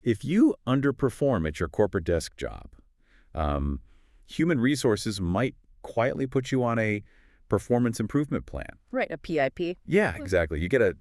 If you underperform at your corporate desk job, human resources might quietly put you on a performance improvement plan. Right, a PIP. Yeah, exactly. You get a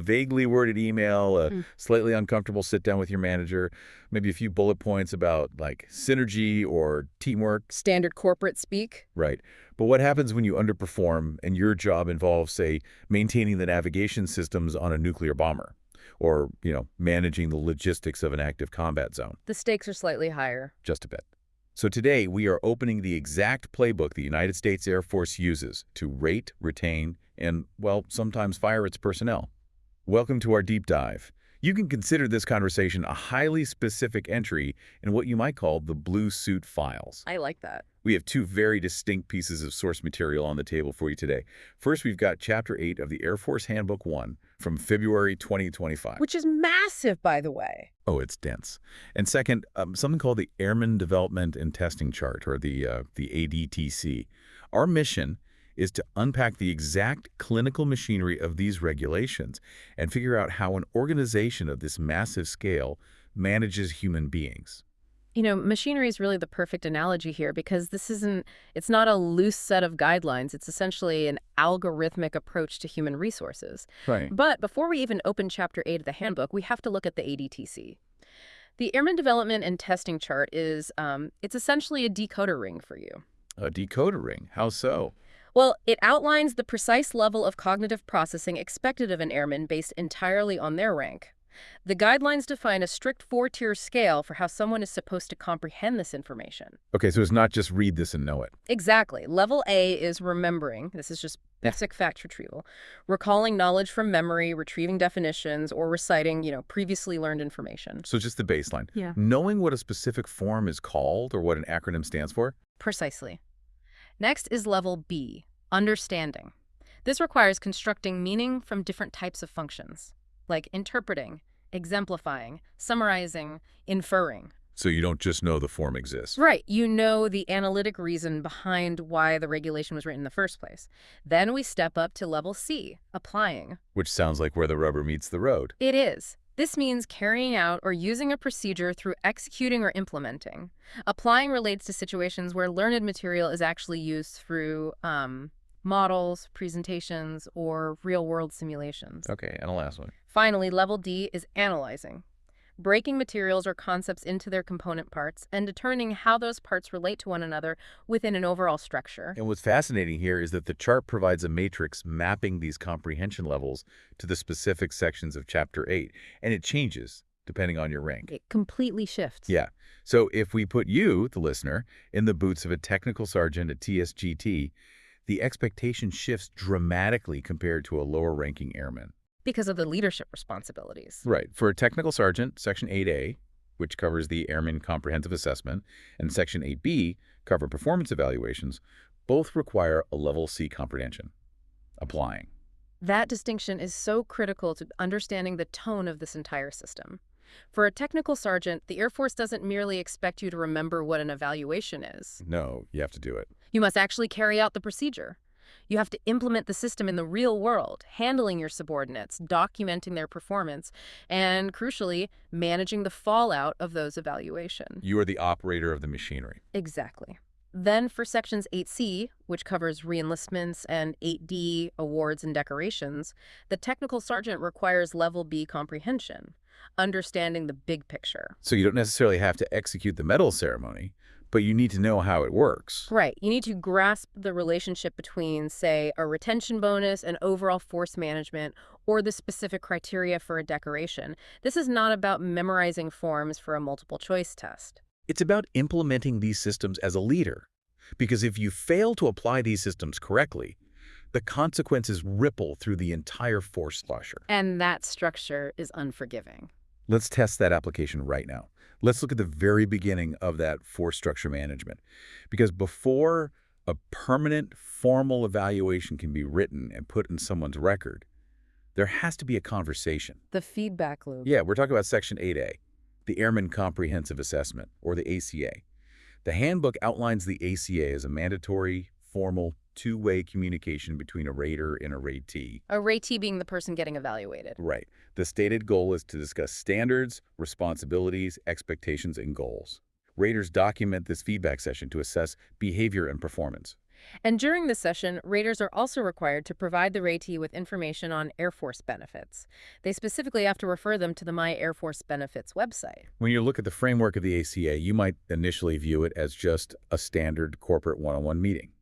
vaguely worded email, a slightly uncomfortable sit down with your manager, maybe a few bullet points about like synergy or teamwork. Standard corporate speak. Right. But what happens when you underperform and your job involves, say, maintaining the navigation systems on a nuclear bomber or, managing the logistics of an active combat zone? The stakes are slightly higher. Just a bit. So today, we are opening the exact playbook the United States Air Force uses to rate, retain, and, well, sometimes fire its personnel. Welcome to our deep dive. You can consider this conversation a highly specific entry in what you might call the blue suit files. I like that. We have two very distinct pieces of source material on the table for you today. First, we've got Chapter 8 of the Air Force Handbook 1 from February 2025. Which is massive, by the way. Oh, it's dense. And second, something called the Airman Development and Testing Chart, or the ADTC. Our mission is to unpack the exact clinical machinery of these regulations and figure out how an organization of this massive scale manages human beings. Machinery is really the perfect analogy here because it's not a loose set of guidelines. It's essentially an algorithmic approach to human resources. Right. But before we even open Chapter 8 of the handbook, we have to look at the ADTC. The Airman Development and Testing Chart is, it's essentially a decoder ring for you. A decoder ring? How so? Well, it outlines the precise level of cognitive processing expected of an airman based entirely on their rank. The guidelines define a strict 4-tier scale for how someone is supposed to comprehend this information. Okay, so it's not just read this and know it. Exactly. Level A is remembering. This is just basic fact retrieval. Recalling knowledge from memory, retrieving definitions, or reciting, previously learned information. So just the baseline. Yeah. Knowing what a specific form is called or what an acronym stands for? Precisely. Next is level B, understanding. This requires constructing meaning from different types of functions, like interpreting, exemplifying, summarizing, inferring. So you don't just know the form exists. Right. You know the analytic reason behind why the regulation was written in the first place. Then we step up to level C, applying. Which sounds like where the rubber meets the road. It is. This means carrying out or using a procedure through executing or implementing. Applying relates to situations where learned material is actually used through models, presentations, or real-world simulations. Okay, and the last one. Finally, level D is analyzing. Breaking materials or concepts into their component parts and determining how those parts relate to one another within an overall structure. And what's fascinating here is that the chart provides a matrix mapping these comprehension levels to the specific sections of Chapter 8, and it changes depending on your rank. It completely shifts. Yeah. So if we put you, the listener, in the boots of a technical sergeant at TSGT, the expectation shifts dramatically compared to a lower-ranking airman. Because of the leadership responsibilities. Right. For a technical sergeant, Section 8A, which covers the Airman Comprehensive Assessment, and Section 8B cover performance evaluations, both require a level C comprehension. Applying. That distinction is so critical to understanding the tone of this entire system. For a technical sergeant, the Air Force doesn't merely expect you to remember what an evaluation is. No, you have to do it. You must actually carry out the procedure. You have to implement the system in the real world, handling your subordinates, documenting their performance, and, crucially, managing the fallout of those evaluations. You are the operator of the machinery. Exactly. Then for Sections 8C, which covers reenlistments, and 8D, awards and decorations, the technical sergeant requires Level B comprehension, understanding the big picture. So you don't necessarily have to execute the medal ceremony, but you need to know how it works. Right. You need to grasp the relationship between, say, a retention bonus and overall force management, or the specific criteria for a decoration. This is not about memorizing forms for a multiple-choice test. It's about implementing these systems as a leader. Because if you fail to apply these systems correctly, the consequences ripple through the entire force structure. And that structure is unforgiving. Let's test that application right now. Let's look at the very beginning of that force structure management. Because before a permanent formal evaluation can be written and put in someone's record, there has to be a conversation. The feedback loop. Yeah, we're talking about Section 8A, the Airman Comprehensive Assessment, or the ACA. The handbook outlines the ACA as a mandatory, formal, two-way communication between a rater and a ratee. A ratee being the person getting evaluated. Right. The stated goal is to discuss standards, responsibilities, expectations, and goals. Raters document this feedback session to assess behavior and performance. And during the session, raters are also required to provide the ratee with information on Air Force benefits. They specifically have to refer them to the My Air Force Benefits website. When you look at the framework of the ACA, you might initially view it as just a standard corporate one-on-one meeting.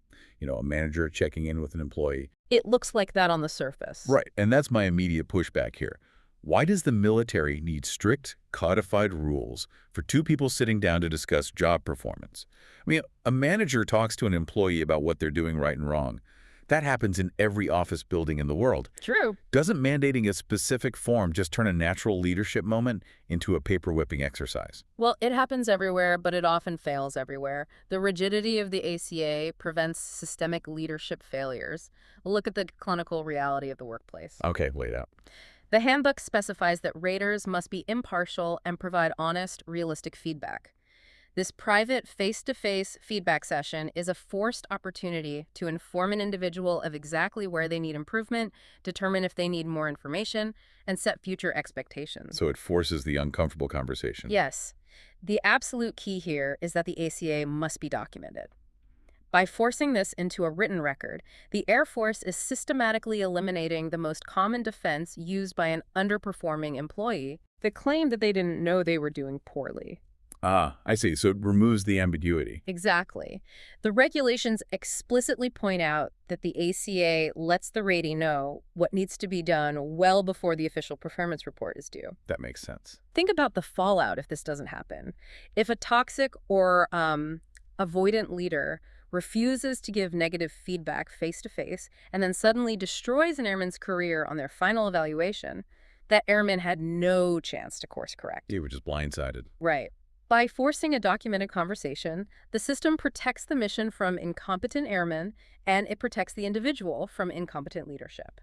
A manager checking in with an employee. It looks like that on the surface. Right, and that's my immediate pushback here. Why does the military need strict, codified rules for two people sitting down to discuss job performance? I mean, a manager talks to an employee about what they're doing right and wrong. That happens in every office building in the world. True. Doesn't mandating a specific form just turn a natural leadership moment into a paper-whipping exercise? Well, it happens everywhere, but it often fails everywhere. The rigidity of the ACA prevents systemic leadership failures. Look at the clinical reality of the workplace. Okay, lay it out. The handbook specifies that raters must be impartial and provide honest, realistic feedback. This private, face-to-face feedback session is a forced opportunity to inform an individual of exactly where they need improvement, determine if they need more information, and set future expectations. So it forces the uncomfortable conversation. Yes. The absolute key here is that the ACA must be documented. By forcing this into a written record, the Air Force is systematically eliminating the most common defense used by an underperforming employee, the claim that they didn't know they were doing poorly. Ah, I see. So it removes the ambiguity. Exactly. The regulations explicitly point out that the ACA lets the ratee know what needs to be done well before the official performance report is due. That makes sense. Think about the fallout if this doesn't happen. If a toxic or avoidant leader refuses to give negative feedback face-to-face and then suddenly destroys an airman's career on their final evaluation, that airman had no chance to course correct. You were just blindsided. Right. By forcing a documented conversation, the system protects the mission from incompetent airmen, and it protects the individual from incompetent leadership.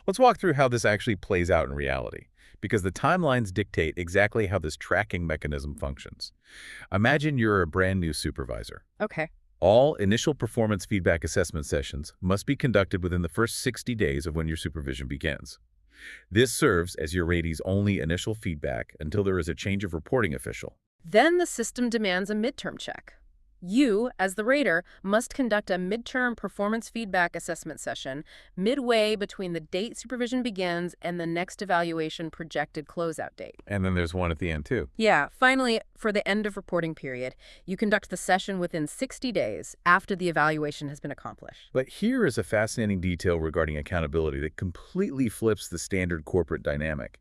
Let's walk through how this actually plays out in reality, because the timelines dictate exactly how this tracking mechanism functions. Imagine you're a brand new supervisor. Okay. All initial performance feedback assessment sessions must be conducted within the first 60 days of when your supervision begins. This serves as your ratee's only initial feedback until there is a change of reporting official. Then the system demands a midterm check. You, as the rater, must conduct a midterm performance feedback assessment session midway between the date supervision begins and the next evaluation projected closeout date. And then there's one at the end, too. Yeah, finally, for the end of reporting period, you conduct the session within 60 days after the evaluation has been accomplished. But here is a fascinating detail regarding accountability that completely flips the standard corporate dynamic.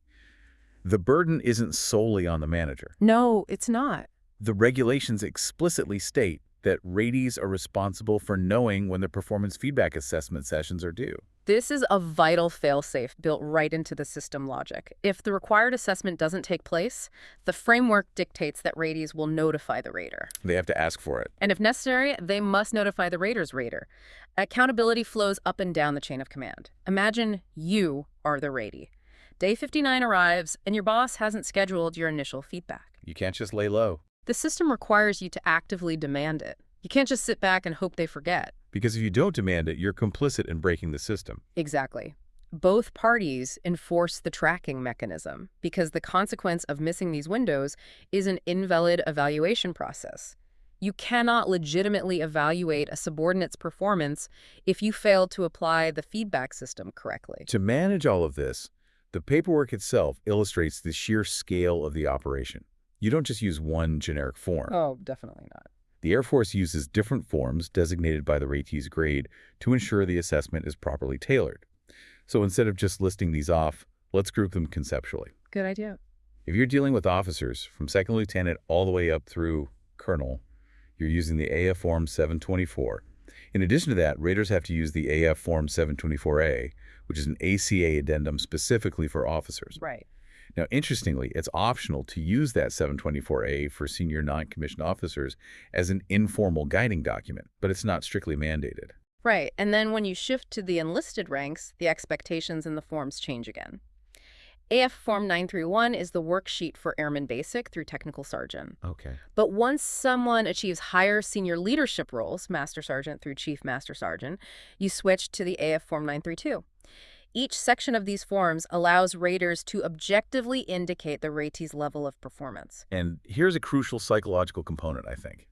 The burden isn't solely on the manager. No, it's not. The regulations explicitly state that ratees are responsible for knowing when the performance feedback assessment sessions are due. This is a vital fail-safe built right into the system logic. If the required assessment doesn't take place, the framework dictates that ratees will notify the rater. They have to ask for it. And if necessary, they must notify the rater's rater. Accountability flows up and down the chain of command. Imagine you are the ratee. Day 59 arrives, and your boss hasn't scheduled your initial feedback. You can't just lay low. The system requires you to actively demand it. You can't just sit back and hope they forget. Because if you don't demand it, you're complicit in breaking the system. Exactly. Both parties enforce the tracking mechanism because the consequence of missing these windows is an invalid evaluation process. You cannot legitimately evaluate a subordinate's performance if you fail to apply the feedback system correctly. To manage all of this, the paperwork itself illustrates the sheer scale of the operation. You don't just use one generic form. Oh, definitely not. The Air Force uses different forms designated by the ratee's grade to ensure the assessment is properly tailored. So instead of just listing these off, let's group them conceptually. Good idea. If you're dealing with officers from second lieutenant all the way up through colonel, you're using the AF Form 724. In addition to that, raters have to use the AF Form 724A, which is an ACA addendum specifically for officers. Right. Now, interestingly, it's optional to use that 724A for senior non-commissioned officers as an informal guiding document, but it's not strictly mandated. Right. And then when you shift to the enlisted ranks, the expectations in the forms change again. AF Form 931 is the worksheet for Airman Basic through Technical Sergeant. Okay. But once someone achieves higher senior leadership roles, Master Sergeant through Chief Master Sergeant, you switch to the AF Form 932. Each section of these forms allows raters to objectively indicate the ratee's level of performance. And here's a crucial psychological component, I think.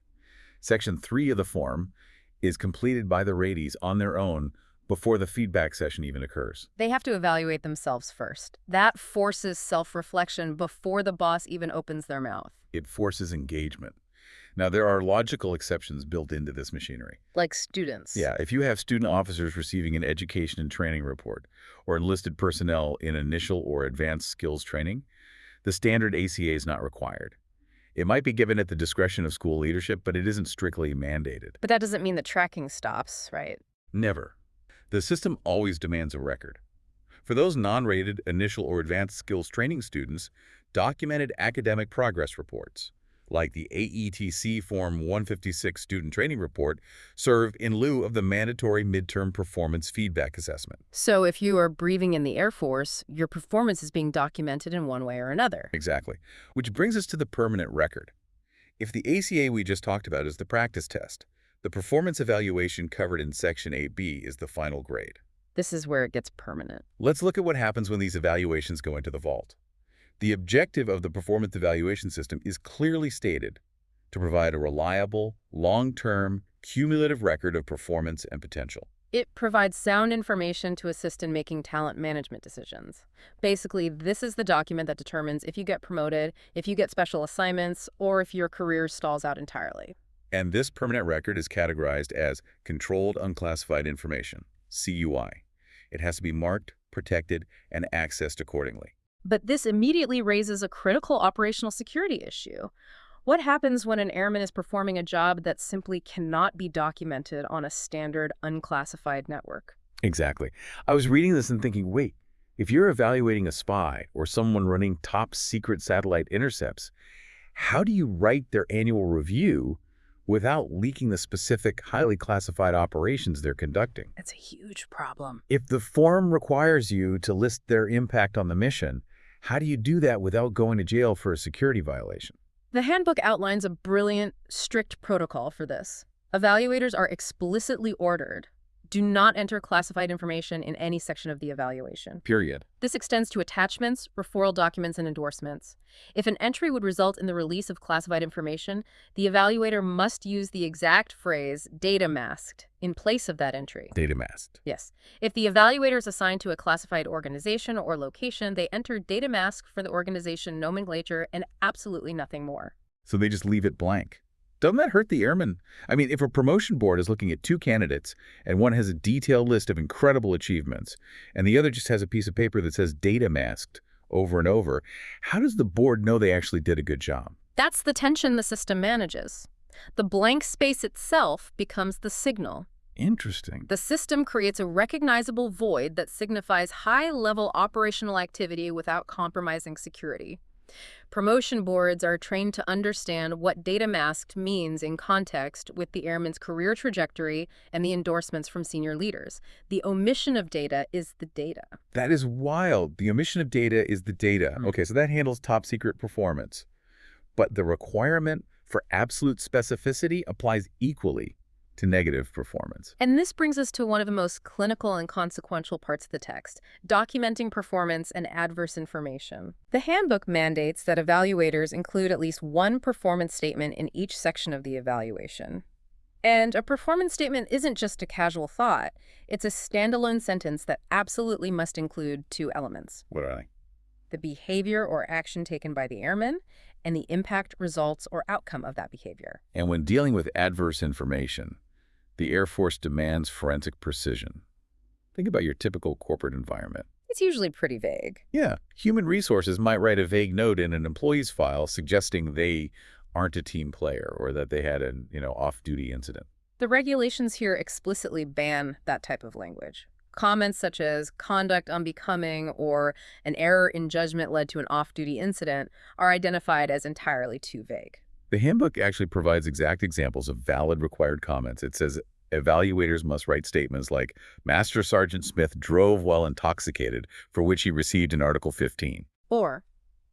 Section 3 of the form is completed by the ratees on their own before the feedback session even occurs. They have to evaluate themselves first. That forces self-reflection before the boss even opens their mouth. It forces engagement. Now, there are logical exceptions built into this machinery. Like students. Yeah, if you have student officers receiving an education and training report, or enlisted personnel in initial or advanced skills training, the standard ACA is not required. It might be given at the discretion of school leadership, but it isn't strictly mandated. But that doesn't mean the tracking stops, right? Never. The system always demands a record. For those non-rated initial or advanced skills training students, documented academic progress reports, like the AETC Form 156 Student Training Report, serve in lieu of the mandatory midterm performance feedback assessment. So if you are breathing in the Air Force, your performance is being documented in one way or another. Exactly. Which brings us to the permanent record. If the ACA we just talked about is the practice test, the performance evaluation covered in Section 8B is the final grade. This is where it gets permanent. Let's look at what happens when these evaluations go into the vault. The objective of the performance evaluation system is clearly stated: to provide a reliable, long-term, cumulative record of performance and potential. It provides sound information to assist in making talent management decisions. Basically, this is the document that determines if you get promoted, if you get special assignments, or if your career stalls out entirely. And this permanent record is categorized as Controlled Unclassified Information, CUI. It has to be marked, protected, and accessed accordingly. But this immediately raises a critical operational security issue. What happens when an airman is performing a job that simply cannot be documented on a standard unclassified network? Exactly. I was reading this and thinking, wait, if you're evaluating a spy or someone running top secret satellite intercepts, how do you write their annual review without leaking the specific, highly classified operations they're conducting? It's a huge problem. If the form requires you to list their impact on the mission, how do you do that without going to jail for a security violation? The handbook outlines a brilliant, strict protocol for this. Evaluators are explicitly ordered: do not enter classified information in any section of the evaluation. Period. This extends to attachments, referral documents, and endorsements. If an entry would result in the release of classified information, the evaluator must use the exact phrase "data masked" in place of that entry. Data masked. Yes. If the evaluator is assigned to a classified organization or location, they enter data mask for the organization nomenclature and absolutely nothing more. So they just leave it blank. Doesn't that hurt the airman? I mean, if a promotion board is looking at two candidates and one has a detailed list of incredible achievements and the other just has a piece of paper that says data masked over and over, how does the board know they actually did a good job? That's the tension the system manages. The blank space itself becomes the signal. Interesting. The system creates a recognizable void that signifies high-level operational activity without compromising security. Promotion boards are trained to understand what data masked means in context with the airman's career trajectory and the endorsements from senior leaders. The omission of data is the data. That is wild. The omission of data is the data. Okay, so that handles top secret performance. But the requirement for absolute specificity applies equally to negative performance. And this brings us to one of the most clinical and consequential parts of the text: documenting performance and adverse information. The handbook mandates that evaluators include at least one performance statement in each section of the evaluation. And a performance statement isn't just a casual thought. It's a standalone sentence that absolutely must include two elements: What are they? the behavior or action taken by the airman, and the impact, results, or outcome of that behavior. And when dealing with adverse information, the Air Force demands forensic precision. Think about your typical corporate environment. It's usually pretty vague. Yeah, human resources might write a vague note in an employee's file suggesting they aren't a team player or that they had an, off-duty incident. The regulations here explicitly ban that type of language. Comments such as conduct unbecoming or an error in judgment led to an off-duty incident are identified as entirely too vague. The handbook actually provides exact examples of valid required comments. It says evaluators must write statements like, Master Sergeant Smith drove while intoxicated, for which he received an Article 15. Or,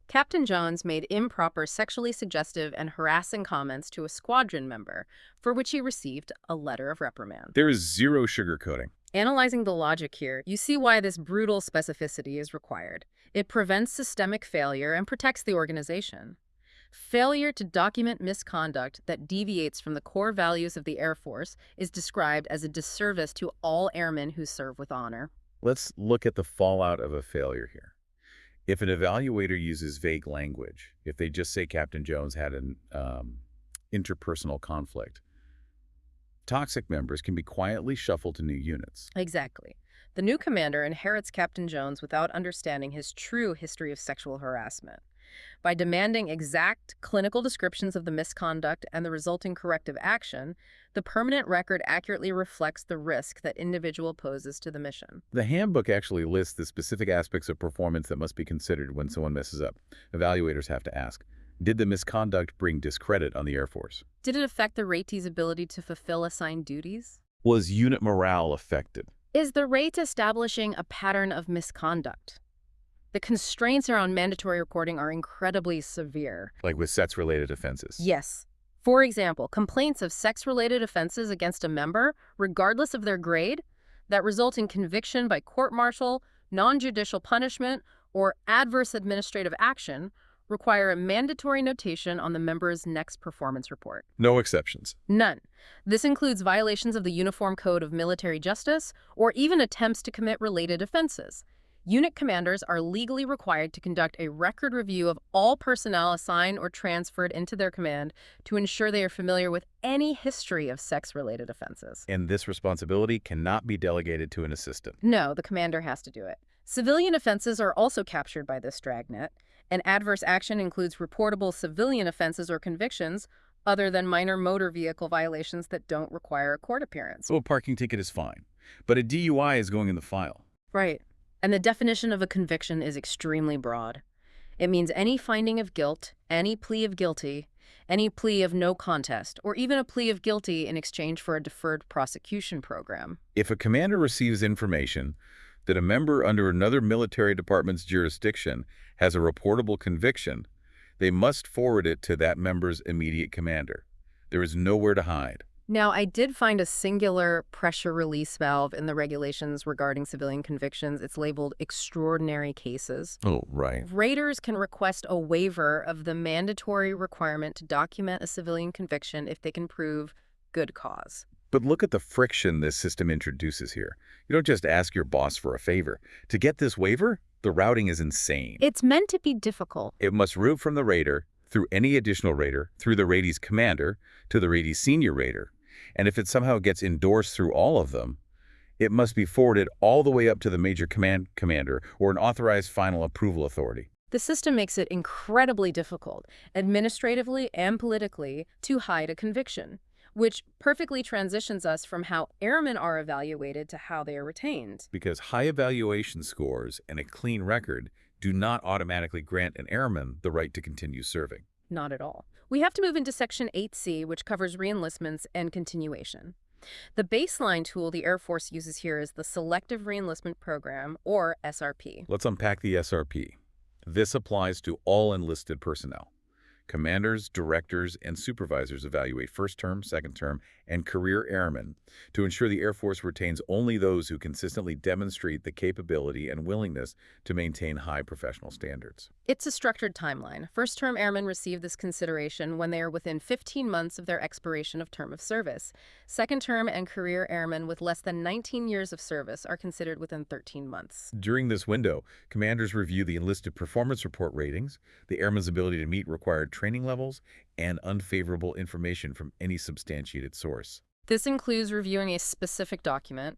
Captain Jones made improper sexually suggestive and harassing comments to a squadron member, for which he received a letter of reprimand. There is zero sugarcoating. Analyzing the logic here, you see why this brutal specificity is required. It prevents systemic failure and protects the organization. Failure to document misconduct that deviates from the core values of the Air Force is described as a disservice to all airmen who serve with honor. Let's look at the fallout of a failure here. If an evaluator uses vague language, if they just say Captain Jones had an interpersonal conflict, toxic members can be quietly shuffled to new units. Exactly. The new commander inherits Captain Jones without understanding his true history of sexual harassment. By demanding exact clinical descriptions of the misconduct and the resulting corrective action, the permanent record accurately reflects the risk that individual poses to the mission. The handbook actually lists the specific aspects of performance that must be considered when someone messes up. Evaluators have to ask, did the misconduct bring discredit on the Air Force? Did it affect the ratee's ability to fulfill assigned duties? Was unit morale affected? Is the rate establishing a pattern of misconduct? The constraints around mandatory reporting are incredibly severe. Like with sex-related offenses? Yes. For example, complaints of sex-related offenses against a member, regardless of their grade, that result in conviction by court-martial, non-judicial punishment, or adverse administrative action require a mandatory notation on the member's next performance report. No exceptions. None. This includes violations of the Uniform Code of Military Justice or even attempts to commit related offenses. Unit commanders are legally required to conduct a record review of all personnel assigned or transferred into their command to ensure they are familiar with any history of sex-related offenses. And this responsibility cannot be delegated to an assistant. No, the commander has to do it. Civilian offenses are also captured by this dragnet, and adverse action includes reportable civilian offenses or convictions other than minor motor vehicle violations that don't require a court appearance. So a parking ticket is fine, but a DUI is going in the file. Right. And the definition of a conviction is extremely broad. It means any finding of guilt, any plea of guilty, any plea of no contest, or even a plea of guilty in exchange for a deferred prosecution program. If a commander receives information that a member under another military department's jurisdiction has a reportable conviction, they must forward it to that member's immediate commander. There is nowhere to hide. Now, I did find a singular pressure release valve in the regulations regarding civilian convictions. It's labeled extraordinary cases. Oh, right. Raters can request a waiver of the mandatory requirement to document a civilian conviction if they can prove good cause. But look at the friction this system introduces here. You don't just ask your boss for a favor. To get this waiver, the routing is insane. It's meant to be difficult. It must route from the rater, through any additional rater, through the ratee's commander, to the ratee's senior rater. And if it somehow gets endorsed through all of them, it must be forwarded all the way up to the major commander or an authorized final approval authority. The system makes it incredibly difficult, administratively and politically, to hide a conviction, which perfectly transitions us from how airmen are evaluated to how they are retained. Because high evaluation scores and a clean record do not automatically grant an airman the right to continue serving. Not at all. We have to move into Section 8C, which covers reenlistments and continuation. The baseline tool the Air Force uses here is the Selective Reenlistment Program, or SRP. Let's unpack the SRP. This applies to all enlisted personnel. Commanders, directors, and supervisors evaluate first term, second term, and career airmen to ensure the Air Force retains only those who consistently demonstrate the capability and willingness to maintain high professional standards. It's a structured timeline. First-term airmen receive this consideration when they are within 15 months of their expiration of term of service. Second-term and career airmen with less than 19 years of service are considered within 13 months. During this window, commanders review the enlisted performance report ratings, the airman's ability to meet required training levels, and unfavorable information from any substantiated source. This includes reviewing a specific document,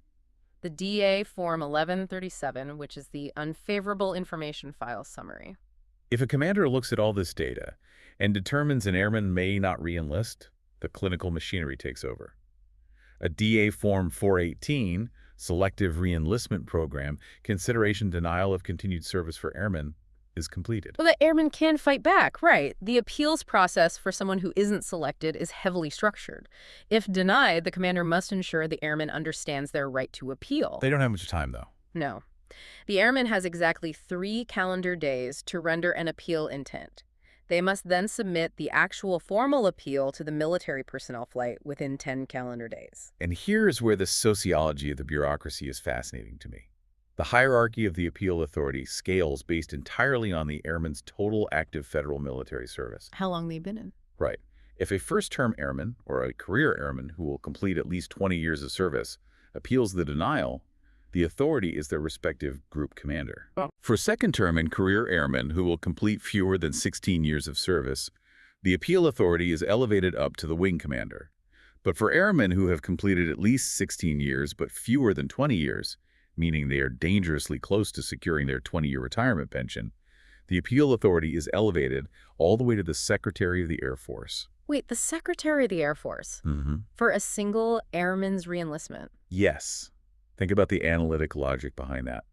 the DA Form 1137, which is the Unfavorable Information File Summary. If a commander looks at all this data and determines an airman may not re-enlist, the clinical machinery takes over. A DA Form 418, Selective Reenlistment Program, consideration denial of continued service for airmen, is completed. Well, the airman can fight back, right? The appeals process for someone who isn't selected is heavily structured. If denied, the commander must ensure the airman understands their right to appeal. They don't have much time, though. No. The airman has exactly 3 calendar days to render an appeal intent. They must then submit the actual formal appeal to the military personnel flight within 10 calendar days. And here's where the sociology of the bureaucracy is fascinating to me. The hierarchy of the appeal authority scales based entirely on the airman's total active federal military service. How long they've been in. Right. If a first-term airman or a career airman who will complete at least 20 years of service appeals the denial, the authority is their respective group commander. For second-term and career airmen who will complete fewer than 16 years of service, the appeal authority is elevated up to the wing commander. But for airmen who have completed at least 16 years but fewer than 20 years, meaning they are dangerously close to securing their 20-year retirement pension, the appeal authority is elevated all the way to the Secretary of the Air Force. Wait, the Secretary of the Air Force? For a single airman's reenlistment? Yes. Think about the analytic logic behind that.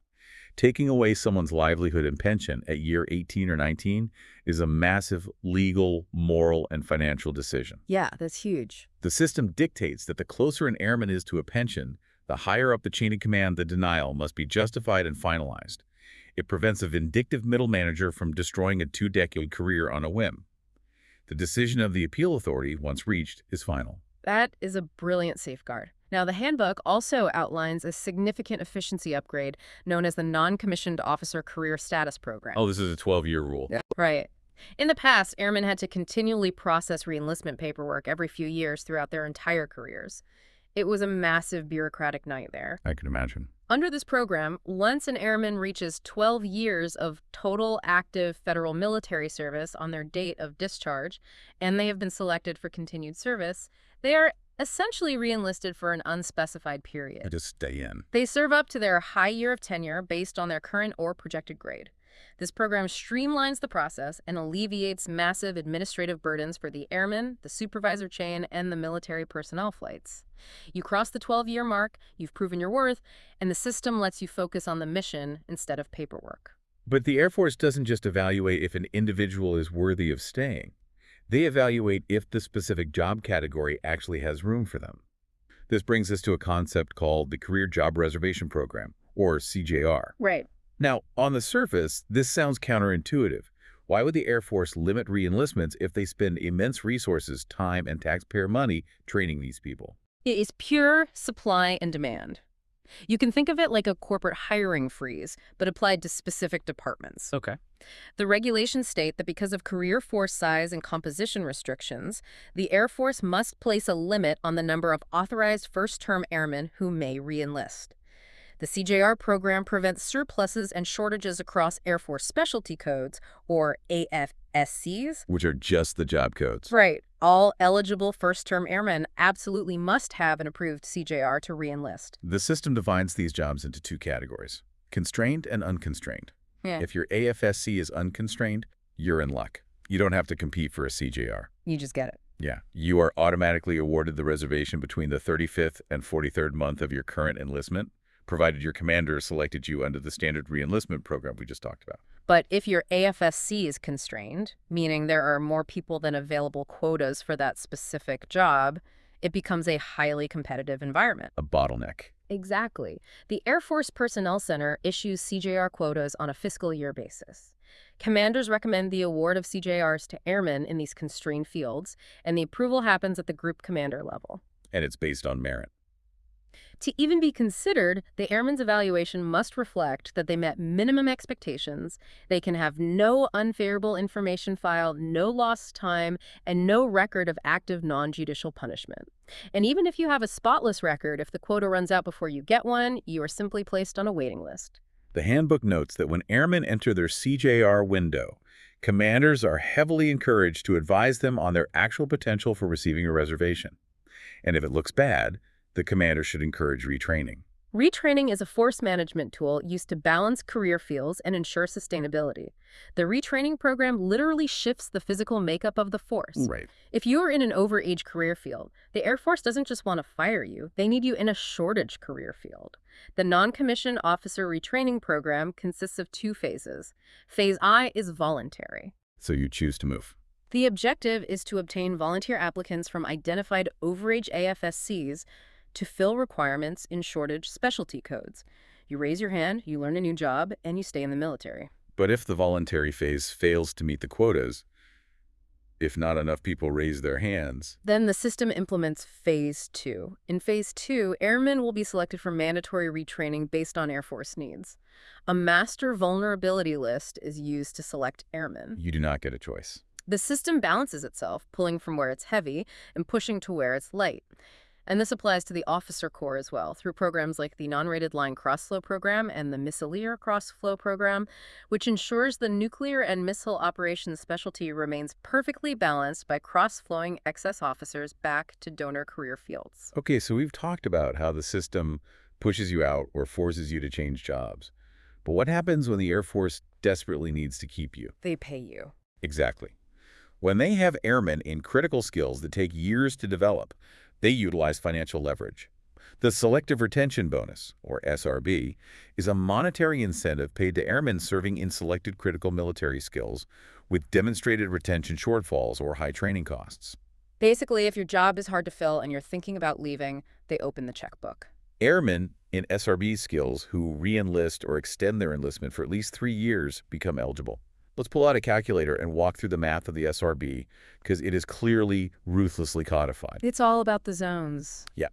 Taking away someone's livelihood and pension at year 18 or 19 is a massive legal, moral, and financial decision. Yeah, that's huge. The system dictates that the closer an airman is to a pension, the higher up the chain of command the denial must be justified and finalized. It prevents a vindictive middle manager from destroying a 2-decade career on a whim. The decision of the appeal authority, once reached, is final. That is a brilliant safeguard. Now, the handbook also outlines a significant efficiency upgrade known as the Non-Commissioned Officer Career Status Program. Oh, this is a 12-year rule. Yeah. Right. In the past, airmen had to continually process reenlistment paperwork every few years throughout their entire careers. It was a massive bureaucratic nightmare. I can imagine. Under this program, once an airman reaches 12 years of total active federal military service on their date of discharge, and they have been selected for continued service, they are essentially reenlisted for an unspecified period. I just stay in. They serve up to their high year of tenure based on their current or projected grade. This program streamlines the process and alleviates massive administrative burdens for the airmen, the supervisor chain, and the military personnel flights. You cross the 12-year mark, you've proven your worth, and the system lets you focus on the mission instead of paperwork. But the Air Force doesn't just evaluate if an individual is worthy of staying. They evaluate if the specific job category actually has room for them. This brings us to a concept called the Career Job Reservation Program, or CJR. Right. Now, on the surface, this sounds counterintuitive. Why would the Air Force limit reenlistments if they spend immense resources, time, and taxpayer money training these people? It is pure supply and demand. You can think of it like a corporate hiring freeze, but applied to specific departments. Okay. The regulations state that because of career force size and composition restrictions, the Air Force must place a limit on the number of authorized first-term airmen who may reenlist. The CJR program prevents surpluses and shortages across Air Force specialty codes, or AFSCs. Which are just the job codes. Right. All eligible first-term airmen absolutely must have an approved CJR to reenlist. The system divides these jobs into 2 categories, constrained and unconstrained. Yeah. If your AFSC is unconstrained, you're in luck. You don't have to compete for a CJR. You just get it. Yeah. You are automatically awarded the reservation between the 35th and 43rd month of your current enlistment, provided your commander selected you under the standard reenlistment program we just talked about. But if your AFSC is constrained, meaning there are more people than available quotas for that specific job, it becomes a highly competitive environment. A bottleneck. Exactly. The Air Force Personnel Center issues CJR quotas on a fiscal year basis. Commanders recommend the award of CJRs to airmen in these constrained fields, and the approval happens at the group commander level. And it's based on merit. To even be considered, the airman's evaluation must reflect that they met minimum expectations, they can have no unfavorable information file, no lost time, and no record of active non-judicial punishment. And even if you have a spotless record, if the quota runs out before you get one, you are simply placed on a waiting list. The handbook notes that when airmen enter their CJR window, commanders are heavily encouraged to advise them on their actual potential for receiving a reservation. And if it looks bad, the commander should encourage retraining. Retraining is a force management tool used to balance career fields and ensure sustainability. The retraining program literally shifts the physical makeup of the force. Right. If you are in an overage career field, the Air Force doesn't just want to fire you, they need you in a shortage career field. The non-commissioned officer retraining program consists of 2 phases. Phase I is voluntary. So you choose to move. The objective is to obtain volunteer applicants from identified overage AFSCs to fill requirements in shortage specialty codes. You raise your hand, you learn a new job, and you stay in the military. But if the voluntary phase fails to meet the quotas, if not enough people raise their hands, Then the system implements Phase 2. In Phase 2, airmen will be selected for mandatory retraining based on Air Force needs. A master vulnerability list is used to select airmen. you do not get a choice. The system balances itself, pulling from where it's heavy and pushing to where it's light. And this applies to the officer corps as well, through programs like the Non-Rated Line Cross-Flow Program and the Missileer Cross-Flow Program, which ensures the nuclear and missile operations specialty remains perfectly balanced by cross-flowing excess officers back to donor career fields. Okay, so we've talked about how the system pushes you out or forces you to change jobs. But what happens when the Air Force desperately needs to keep you? They pay you. Exactly. When they have airmen in critical skills that take years to develop, they utilize financial leverage. The Selective Retention Bonus, or SRB, is a monetary incentive paid to airmen serving in selected critical military skills with demonstrated retention shortfalls or high training costs. Basically, if your job is hard to fill and you're thinking about leaving, they open the checkbook. Airmen in SRB skills who re-enlist or extend their enlistment for at least 3 years become eligible. Let's pull out a calculator and walk through the math of the SRB because it is clearly ruthlessly codified. It's all about the zones. Yeah.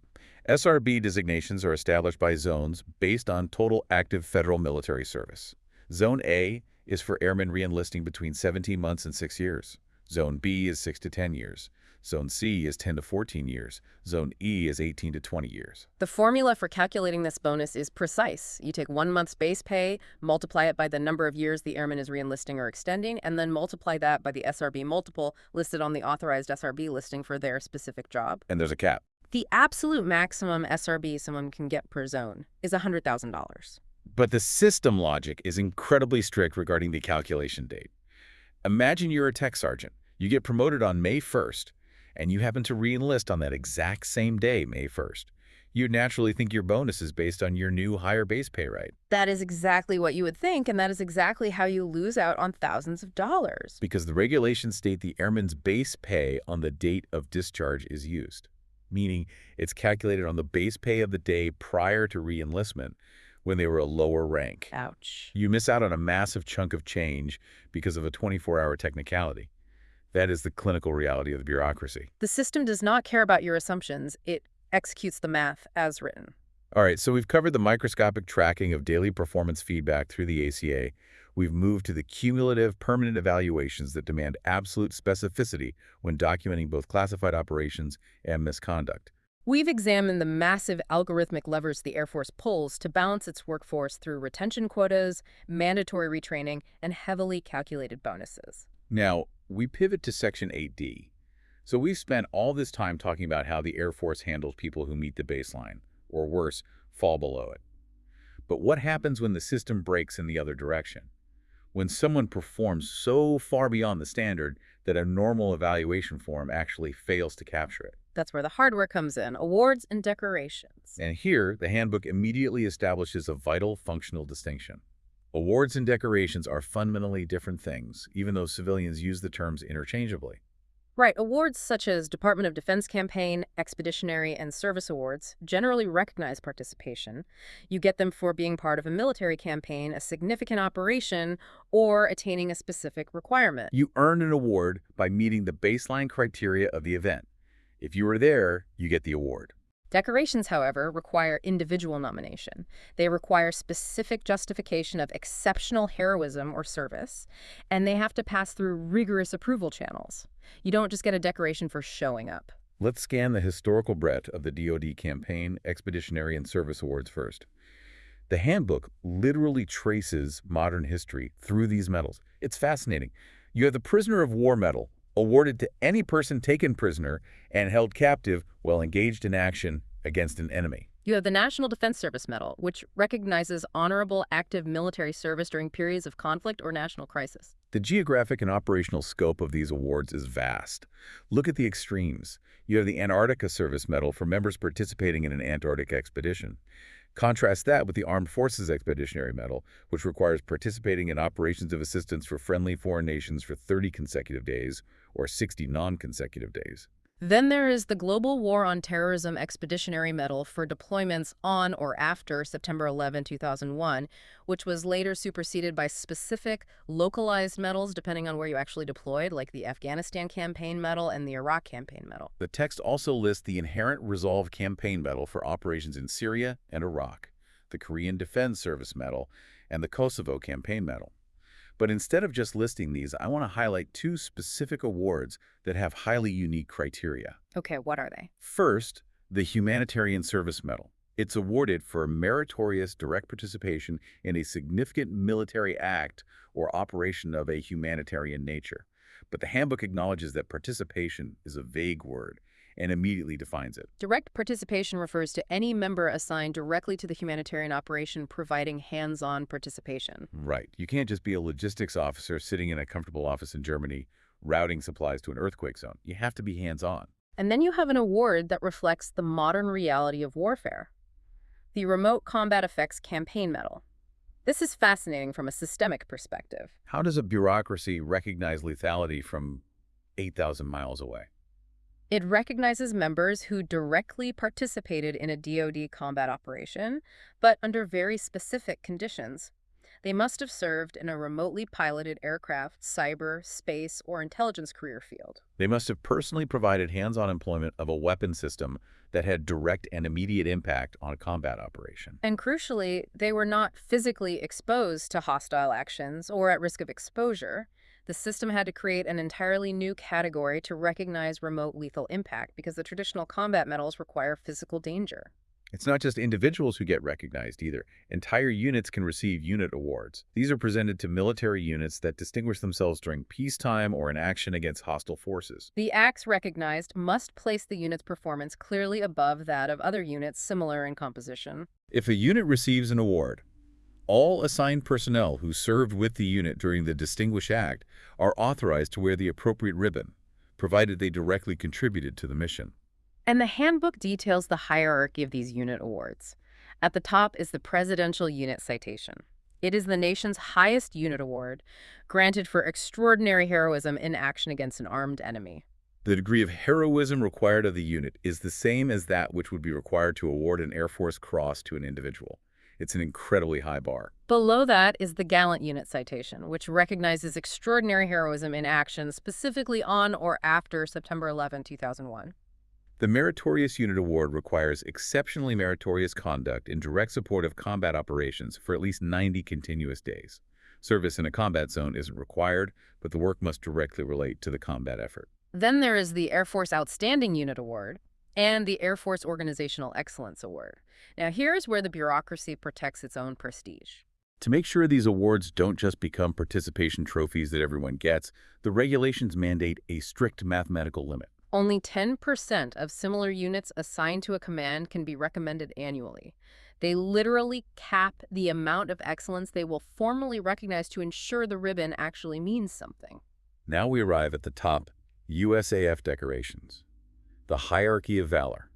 SRB designations are established by zones based on total active federal military service. Zone A is for airmen re-enlisting between 17 months and 6 years. Zone B is 6 to 10 years. Zone C is 10 to 14 years. Zone E is 18 to 20 years. The formula for calculating this bonus is precise. You take 1 month's base pay, multiply it by the number of years the airman is reenlisting or extending, and then multiply that by the SRB multiple listed on the authorized SRB listing for their specific job. And there's a cap. The absolute maximum SRB someone can get per zone is $100,000. But the system logic is incredibly strict regarding the calculation date. Imagine you're a tech sergeant. You get promoted on May 1st, and you happen to re-enlist on that exact same day, May 1st. You'd naturally think your bonus is based on your new higher base pay, right? That is exactly what you would think, and that is exactly how you lose out on thousands of dollars. Because the regulations state the airman's base pay on the date of discharge is used, meaning it's calculated on the base pay of the day prior to re-enlistment when they were a lower rank. Ouch. You miss out on a massive chunk of change because of a 24-hour technicality. That is the clinical reality of the bureaucracy. The system does not care about your assumptions. It executes the math as written. All right, so we've covered the microscopic tracking of daily performance feedback through the ACA. We've moved to the cumulative permanent evaluations that demand absolute specificity when documenting both classified operations and misconduct. We've examined the massive algorithmic levers the Air Force pulls to balance its workforce through retention quotas, mandatory retraining, and heavily calculated bonuses. Now, we pivot to Section 8D. So we've spent all this time talking about how the Air Force handles people who meet the baseline, or worse, fall below it. But what happens when the system breaks in the other direction? When someone performs so far beyond the standard that a normal evaluation form actually fails to capture it. That's where the hardware comes in, awards and decorations. And here, the handbook immediately establishes a vital functional distinction. Awards and decorations are fundamentally different things, even though civilians use the terms interchangeably. Right, awards such as Department of Defense Campaign, Expeditionary, and Service Awards generally recognize participation. You get them for being part of a military campaign, a significant operation, or attaining a specific requirement. You earn an award by meeting the baseline criteria of the event. If you were there, you get the award. Decorations, however, require individual nomination. They require specific justification of exceptional heroism or service, and they have to pass through rigorous approval channels. You don't just get a decoration for showing up. Let's scan the historical breadth of the DoD Campaign, Expeditionary, and Service Awards first. The handbook literally traces modern history through these medals. It's fascinating. You have the Prisoner of War Medal, awarded to any person taken prisoner and held captive while engaged in action against an enemy. You have the National Defense Service Medal, which recognizes honorable active military service during periods of conflict or national crisis. The geographic and operational scope of these awards is vast. Look at the extremes. You have the Antarctica Service Medal for members participating in an Antarctic expedition. Contrast that with the Armed Forces Expeditionary Medal, which requires participating in operations of assistance for friendly foreign nations for 30 consecutive days or 60 non-consecutive days. Then there is the Global War on Terrorism Expeditionary Medal for deployments on or after September 11, 2001, which was later superseded by specific localized medals depending on where you actually deployed, like the Afghanistan Campaign Medal and the Iraq Campaign Medal. The text also lists the Inherent Resolve Campaign Medal for operations in Syria and Iraq, the Korean Defense Service Medal, and the Kosovo Campaign Medal. But instead of just listing these, I want to highlight two specific awards that have highly unique criteria. Okay, what are they? First, the Humanitarian Service Medal. It's awarded for meritorious direct participation in a significant military act or operation of a humanitarian nature. But the handbook acknowledges that participation is a vague word and immediately defines it. Direct participation refers to any member assigned directly to the humanitarian operation providing hands-on participation. Right. You can't just be a logistics officer sitting in a comfortable office in Germany routing supplies to an earthquake zone. You have to be hands-on. And then you have an award that reflects the modern reality of warfare, the Remote Combat Effects Campaign Medal. This is fascinating from a systemic perspective. How does a bureaucracy recognize lethality from 8,000 miles away? It recognizes members who directly participated in a DoD combat operation, but under very specific conditions. They must have served in a remotely piloted aircraft, cyber, space, or intelligence career field. They must have personally provided hands-on employment of a weapon system that had direct and immediate impact on a combat operation. And crucially, they were not physically exposed to hostile actions or at risk of exposure. The system had to create an entirely new category to recognize remote lethal impact because the traditional combat medals require physical danger. It's not just individuals who get recognized either. Entire units can receive unit awards. These are presented to military units that distinguish themselves during peacetime or in action against hostile forces. The acts recognized must place the unit's performance clearly above that of other units similar in composition. If a unit receives an award, all assigned personnel who served with the unit during the Distinguished Act are authorized to wear the appropriate ribbon, provided they directly contributed to the mission. And the handbook details the hierarchy of these unit awards. At the top is the Presidential Unit Citation. It is the nation's highest unit award, granted for extraordinary heroism in action against an armed enemy. The degree of heroism required of the unit is the same as that which would be required to award an Air Force Cross to an individual. It's an incredibly high bar. Below that is the Gallant Unit Citation, which recognizes extraordinary heroism in action specifically on or after September 11, 2001. The Meritorious Unit Award requires exceptionally meritorious conduct in direct support of combat operations for at least 90 continuous days. Service in a combat zone isn't required, but the work must directly relate to the combat effort. Then there is the Air Force Outstanding Unit Award and the Air Force Organizational Excellence Award. Now here's where the bureaucracy protects its own prestige. To make sure these awards don't just become participation trophies that everyone gets, the regulations mandate a strict mathematical limit. Only 10% of similar units assigned to a command can be recommended annually. They literally cap the amount of excellence they will formally recognize to ensure the ribbon actually means something. Now we arrive at the top USAF decorations, the hierarchy of valor.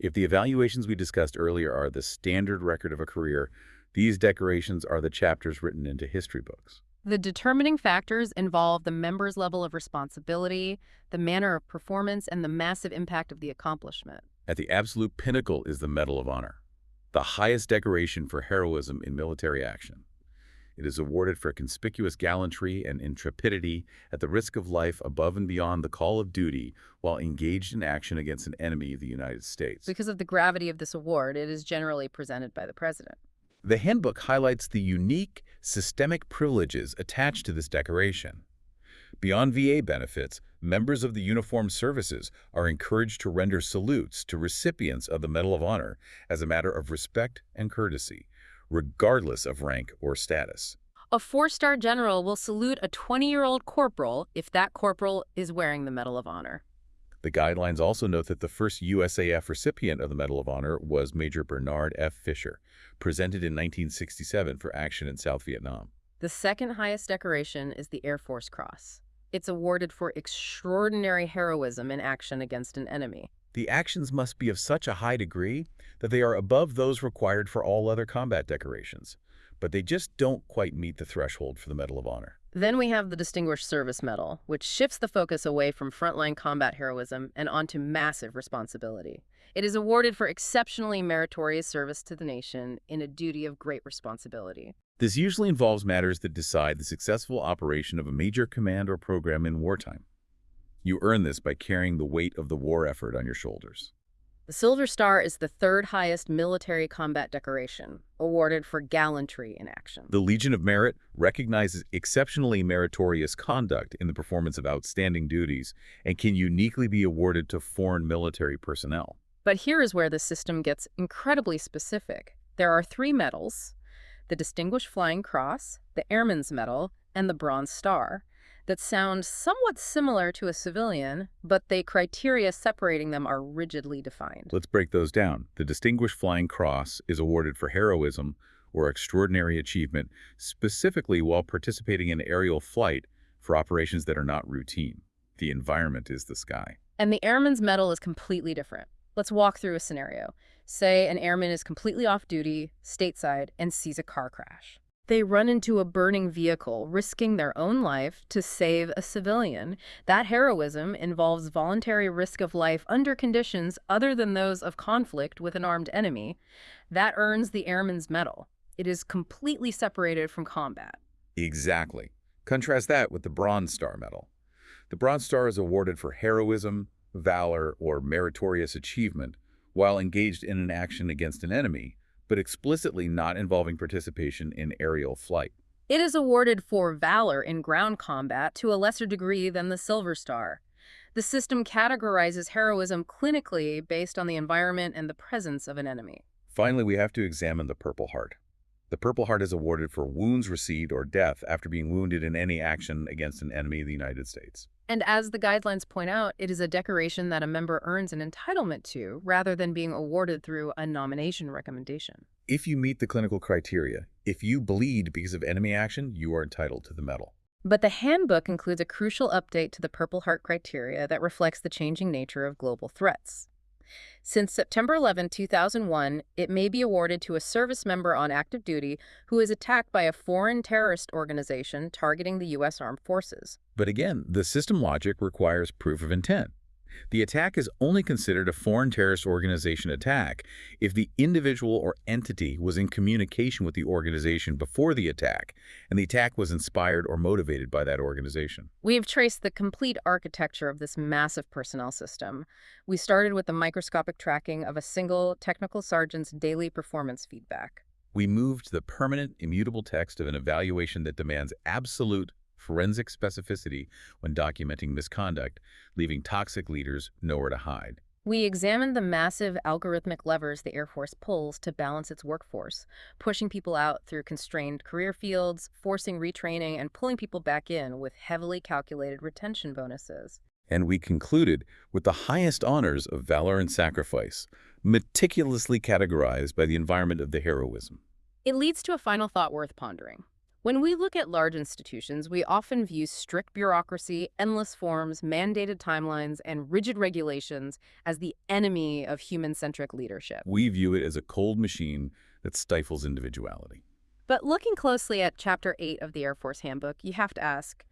If the evaluations we discussed earlier are the standard record of a career, these decorations are the chapters written into history books. The determining factors involve the member's level of responsibility, the manner of performance, and the massive impact of the accomplishment. At the absolute pinnacle is the Medal of Honor, the highest decoration for heroism in military action. It is awarded for conspicuous gallantry and intrepidity at the risk of life above and beyond the call of duty while engaged in action against an enemy of the United States. Because of the gravity of this award, it is generally presented by the president. The handbook highlights the unique systemic privileges attached to this decoration. Beyond VA benefits, members of the uniformed services are encouraged to render salutes to recipients of the Medal of Honor as a matter of respect and courtesy, regardless of rank or status. A 4-star general will salute a 20-year-old corporal if that corporal is wearing the Medal of Honor. The guidelines also note that the first USAF recipient of the Medal of Honor was Major Bernard F. Fisher, presented in 1967 for action in South Vietnam. The second highest decoration is the Air Force Cross. It's awarded for extraordinary heroism in action against an enemy. The actions must be of such a high degree that they are above those required for all other combat decorations. but they just don't quite meet the threshold for the Medal of Honor. Then we have the Distinguished Service Medal, which shifts the focus away from frontline combat heroism and onto massive responsibility. It is awarded for exceptionally meritorious service to the nation in a duty of great responsibility. This usually involves matters that decide the successful operation of a major command or program in wartime. You earn this by carrying the weight of the war effort on your shoulders. The Silver Star is the third highest military combat decoration, awarded for gallantry in action. The Legion of Merit recognizes exceptionally meritorious conduct in the performance of outstanding duties and can uniquely be awarded to foreign military personnel. But here is where the system gets incredibly specific. There are 3 medals: the Distinguished Flying Cross, the Airman's Medal, and the Bronze Star, that sound somewhat similar to a civilian, but the criteria separating them are rigidly defined. Let's break those down. The Distinguished Flying Cross is awarded for heroism or extraordinary achievement, specifically while participating in aerial flight for operations that are not routine. The environment is the sky. And the Airman's Medal is completely different. Let's walk through a scenario. Say an airman is completely off duty, stateside, and sees a car crash. They run into a burning vehicle, risking their own life to save a civilian. That heroism involves voluntary risk of life under conditions other than those of conflict with an armed enemy. That earns the Airman's Medal. It is completely separated from combat. Exactly. Contrast that with the Bronze Star Medal. The Bronze Star is awarded for heroism, valor, or meritorious achievement while engaged in an action against an enemy, but explicitly not involving participation in aerial flight. It is awarded for valor in ground combat to a lesser degree than the Silver Star. The system categorizes heroism clinically based on the environment and the presence of an enemy. Finally, we have to examine the Purple Heart. The Purple Heart is awarded for wounds received or death after being wounded in any action against an enemy of the United States. And as the guidelines point out, it is a decoration that a member earns an entitlement to rather than being awarded through a nomination recommendation. If you meet the clinical criteria, if you bleed because of enemy action, you are entitled to the medal. But the handbook includes a crucial update to the Purple Heart criteria that reflects the changing nature of global threats. Since September 11, 2001, it may be awarded to a service member on active duty who is attacked by a foreign terrorist organization targeting the U.S. Armed Forces. But again, the system logic requires proof of intent. The attack is only considered a foreign terrorist organization attack if the individual or entity was in communication with the organization before the attack, and the attack was inspired or motivated by that organization. We have traced the complete architecture of this massive personnel system. We started with the microscopic tracking of a single technical sergeant's daily performance feedback. We moved to the permanent, immutable text of an evaluation that demands absolute forensic specificity when documenting misconduct, leaving toxic leaders nowhere to hide. We examined the massive algorithmic levers the Air Force pulls to balance its workforce, pushing people out through constrained career fields, forcing retraining, and pulling people back in with heavily calculated retention bonuses. And we concluded with the highest honors of valor and sacrifice, meticulously categorized by the environment of the heroism. It leads to a final thought worth pondering. When we look at large institutions, we often view strict bureaucracy, endless forms, mandated timelines, and rigid regulations as the enemy of human-centric leadership. We view it as a cold machine that stifles individuality. But looking closely at Chapter 8 of the Air Force Handbook, you have to ask,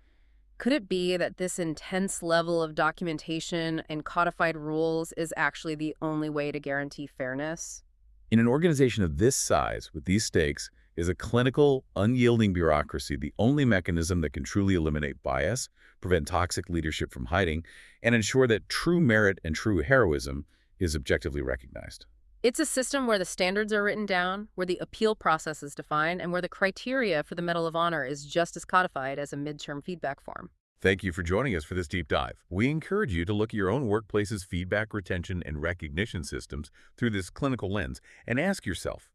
could it be that this intense level of documentation and codified rules is actually the only way to guarantee fairness? In an organization of this size, with these stakes, is a clinical, unyielding bureaucracy the only mechanism that can truly eliminate bias, prevent toxic leadership from hiding, and ensure that true merit and true heroism is objectively recognized. It's a system where the standards are written down, where the appeal process is defined, and where the criteria for the Medal of Honor is just as codified as a midterm feedback form. Thank you for joining us for this deep dive. We encourage you to look at your own workplace's feedback, retention, and recognition systems through this clinical lens and ask yourself,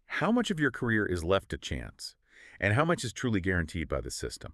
how much of your career is left to chance, and how much is truly guaranteed by the system?